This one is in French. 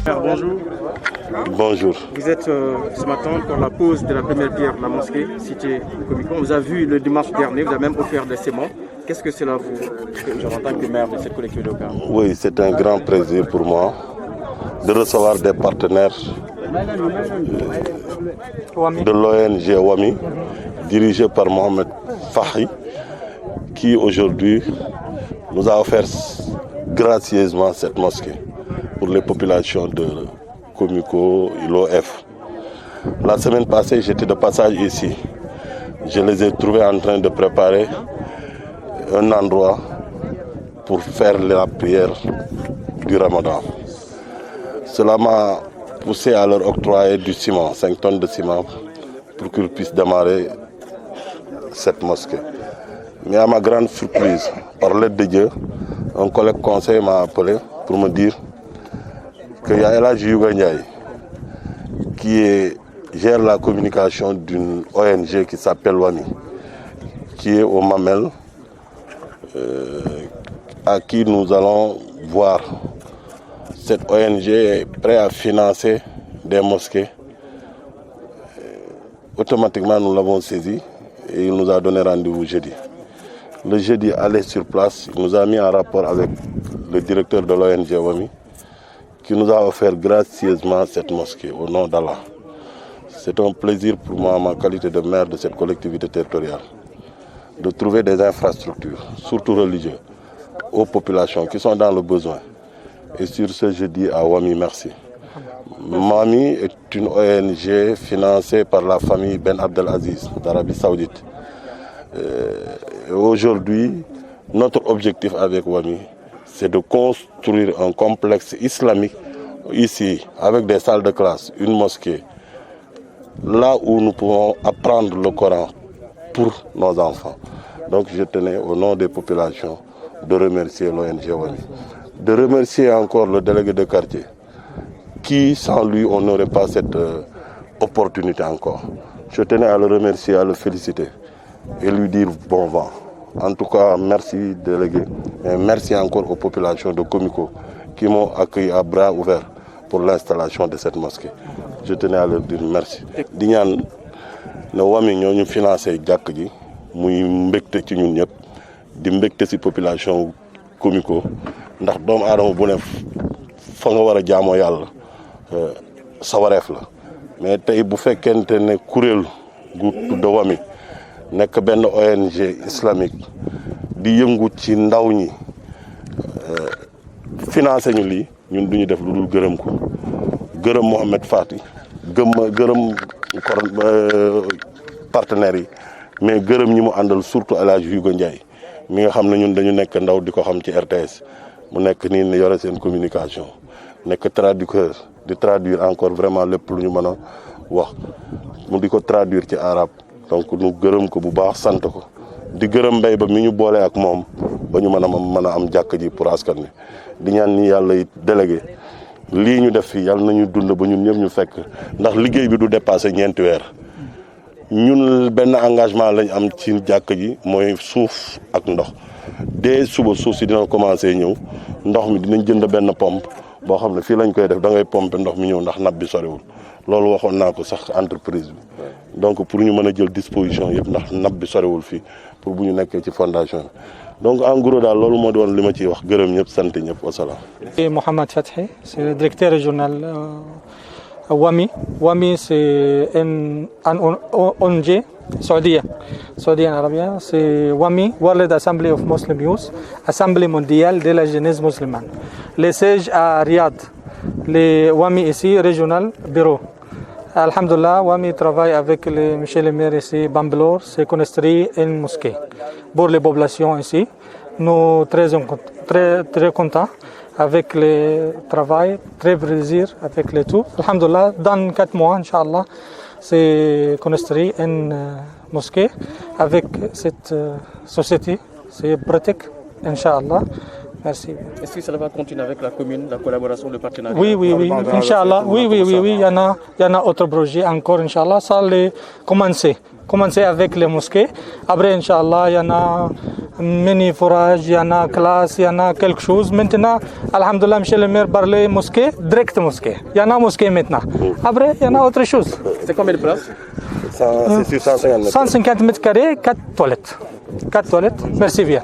Bonjour. Bonjour. Vous êtes ce matin pour la pose de la première pierre de la mosquée cité Comico. On vous a vu le dimanche dernier, vous avez même offert des séments. Qu'est-ce que cela vous, en tant que maire de cette collectivité locale? Oui, c'est un grand plaisir pour moi de recevoir des partenaires de l'ONG WAMI, dirigé par Mohamed Fahi, qui aujourd'hui nous a offert gracieusement cette mosquée pour les populations de Comico et l'OF. La semaine passée, j'étais de passage ici. Je les ai trouvés en train de préparer un endroit pour faire la prière du Ramadan. Cela m'a poussé à leur octroyer du ciment, 5 tonnes de ciment, pour qu'ils puissent démarrer cette mosquée. Mais à ma grande surprise, par l'aide de Dieu, un collègue conseiller m'a appelé pour me dire qu'il y a El Hadji Youga Ndiaye qui gère la communication d'une ONG qui s'appelle WAMI, qui est au Mamel, à qui nous allons voir. Cette ONG est prête à financer des mosquées. Automatiquement, nous l'avons saisi et il nous a donné rendez-vous jeudi. Le jeudi, allé sur place, il nous a mis en rapport avec le directeur de l'ONG WAMI, qui nous a offert gracieusement cette mosquée au nom d'Allah. C'est un plaisir pour moi, en ma qualité de maire de cette collectivité territoriale, de trouver des infrastructures, surtout religieuses, aux populations qui sont dans le besoin. Et sur ce, je dis à WAMI merci. WAMI est une ONG financée par la famille Ben Abdelaziz d'Arabie Saoudite. Aujourd'hui, notre objectif avec WAMI, c'est de construire un complexe islamique ici, avec des salles de classe, une mosquée, là où nous pouvons apprendre le Coran pour nos enfants. Donc je tenais au nom des populations de remercier l'ONG WAMI. De remercier encore le délégué de quartier, qui sans lui on n'aurait pas cette opportunité encore. Je tenais à le remercier, à le féliciter et lui dire bon vent. En tout cas, merci délégué et merci encore aux populations de Comico qui m'ont accueilli à bras ouverts pour l'installation de cette mosquée. Je tenais à leur dire merci. di ñaan ne WAMI ñoo ñu financé jàkk ji muy mbégte ci ñun ñëpp di mbégte ci population Comico ndax doomu aadama bu ne fa nga war a jaamoo yàlla sa wareef la mais tey bu fekkente ne kuréel gu tudd WAMI nekk benn ONG islamique di yëngu ci ndaw ñi financé ñu lii ñun duñu def lu dul gërëm ko gërëm Mohamed Fati gërëm partenaires yi mais gërëm ñi mu àndal surtout El Hadji Youga Ndiaye mi nga xam ne ñun dañu nekk ndaw di ko xam ci RTS mu nekk nii ne yore seen communication nekk traducteur di traduire encore vraiment lépp lu ñu mën a wax mu di ko traduire ci arabe donc ñu gërëm ko bu baax sant ko di gërëm mbay ba mi ñu boole ak moom ba ñu mën a am jàkk ji pour askan wi di ñaan ni yàlla it délégué lii ñu def fii yàlla nañu dund ba ñun ñëpp ñu fekk ndax liggéey bi du dépassé 4 weer ñun benn engagement lañ am ci jàkk ji mooy suuf ak ndox dès suba suuf si dina commencé ñëw ndox mi dinañ jënd benn pompe boo xam ne fii lañ koy def da ngay pompe ndox mi ñëw ndax nappe bi soriwul loolu waxoon naa ko sax entreprise bi donc pour ñu mën a jël disposition yëpp ndax nappe bi soriwul fii pour bu ñu nekkee ci fondation bi donc en gros daal loolu moo doon li ma ciy wax gërëm ñëpp sant ñëpp wasalaam. Mohamed Fathi, c'est le directeur régional WAMI. WAMI, c'est un ONG saoudien arabien. C'est WAMI, World Assembly of Muslim Youth, Assemblée mondiale de la jeunesse musulmane. Le siège à Riyad, les WAMI ici, régional, bureau. Alhamdulillah, WAMI travaille avec monsieur le maire ici, Bambilor, c'est construit une mosquée pour les populations ici. Nous sommes très contents avec le travail, très plaisir avec le tout. Alhamdulillah, dans 4 mois, Inch'Allah, c'est construit une mosquée avec cette société, c'est pratique, Inch'Allah. Merci. Est-ce que ça va continuer avec la commune, la collaboration, le partenariat? Oui. Inch'Allah. Oui. Il y en a autre projet encore, Inch'Allah. Ça allait commencer avec les mosquées. Après, Inch'Allah, il y en a mini forage, il y en a classe, il y en a quelque chose. Maintenant, Alhamdulillah, monsieur le maire parlait mosquée, direct mosquée. Il y en a mosquée maintenant. Après, il y en a autre chose. C'est combien de places? C'est 150 mètres. 150 mètres carrés, 4 toilettes. 4 toilettes. Merci bien.